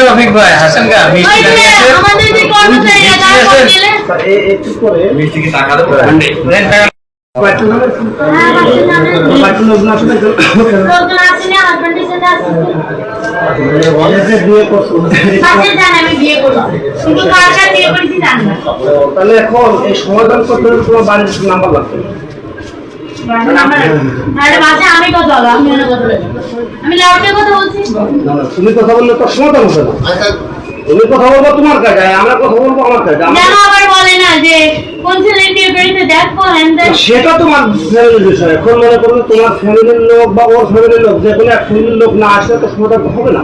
রফিক ভাই হাসান গা মিষ্টি কি টাকা দেবো তাহলে এখন এই সমাধান করতে হলে তোমার বাড়ির নাম্বার লাগবে। তুমি কথা বললে তো সমাধান হবে না। তুমি কথা বলবো তোমার কাছে, আমরা কথা বলবো আমার কাছে। সেটা তোমার ফ্যামিলির বিষয়। এখন মনে করো তোমার ফ্যামিলির লোক বা ওর ফ্যামিলির লোক, যে কোনো এক ফ্যামিলির লোক না আসলে তো সমাধান হবে না।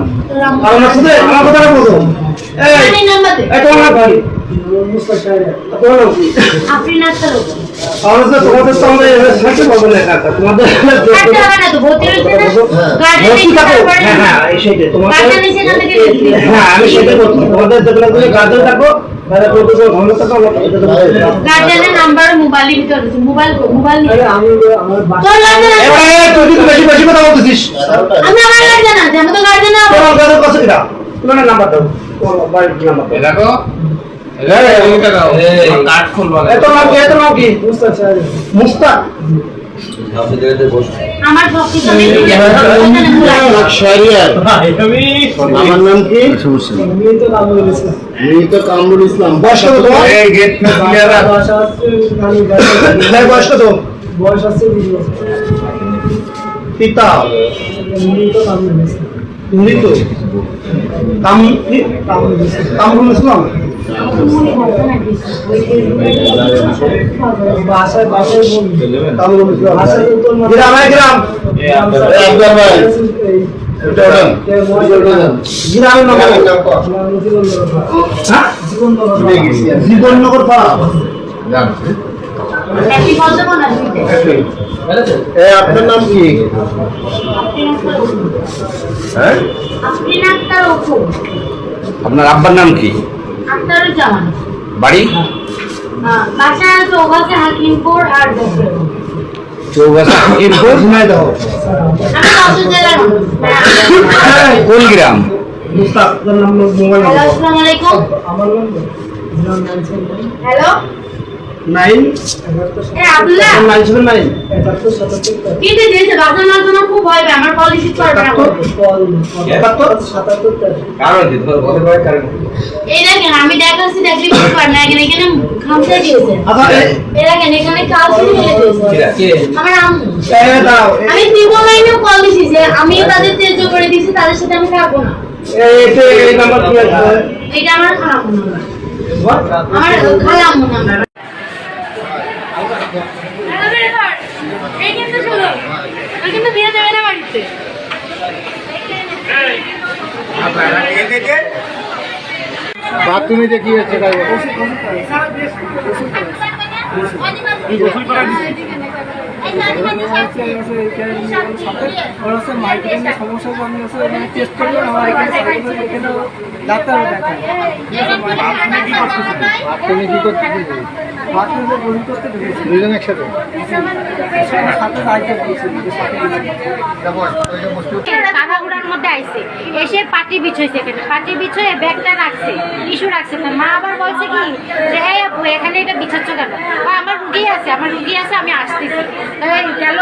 কারণ আসলে আমার কথাটা বলবো, তোমার ভাই তোমাদের তো আমরা থাকতে পারবো না। তোমাদের হ্যাঁ সেটাই তোমাদের, হ্যাঁ আমি সেটাই বলছি। তোমাদের যেগুলো গার্জেন থাকো মুস্তাক আমার নাম কি? মৃত কামরুল ইসলাম। বয়স কত? বয়স কত? বয়স আছে পিতা মৃত কামরুল ইসলাম। বাসায় বাসায় কামরুল ইসলাম গ্রাম জীবননগর পাড়া। আপনার নাম কি? আপনার আব্বার নাম কি? বাড়ি চৌগাছা হাকিমপুর কোন গ্রাম? হ্যালো 979 খুব ভয় আমার কল রিসিভ করবে না। আমি দেখাচ্ছি দেখলি না এখানে খামসা দিয়েছে। এখানে কাল আমার আমি দিব লাইনেও কল দিছি যে আমি তাদের তেজ করে দিয়েছি, তাদের সাথে আমি থাকবো না। এটা আমার খারাপ নাম্বার, আমার খারাপ নাম্বার। কিন্তু দিয়ে দেবে না বাড়িতে। বাথরুমে যে কি হচ্ছে মাইগ্রেনের সমস্যা জন্য টেস্ট করলে আমার এখানে ডাক্তার দেখায়। তুমি কি করতে বাথরুমে বমি করতে ঢুকেছি দুজন একসাথে। সাথে যাইতে বলছি কাকাগুড়ার মধ্যে আইছে এসে পাটি বিছাইছে, পাটি বিছয়ে ব্যাগটা রাখছে, টিস্যু রাখছে। তার মা আবার বলছে কি যে এই আপু এখানে এটা বিছাচ্ছ কেন? আমার রুগী আছে আমি আসতেছি। গেল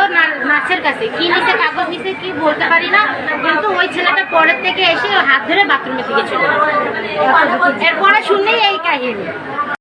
নার্সের কাছে, কি নিচে কাগজ নিচে কি বলতে পারি না, কিন্তু ওই ছেলেটা পরের থেকে এসে হাত ধরে বাথরুমের দিকে চলে। এরপরে শুনলেই এই কাহিনী।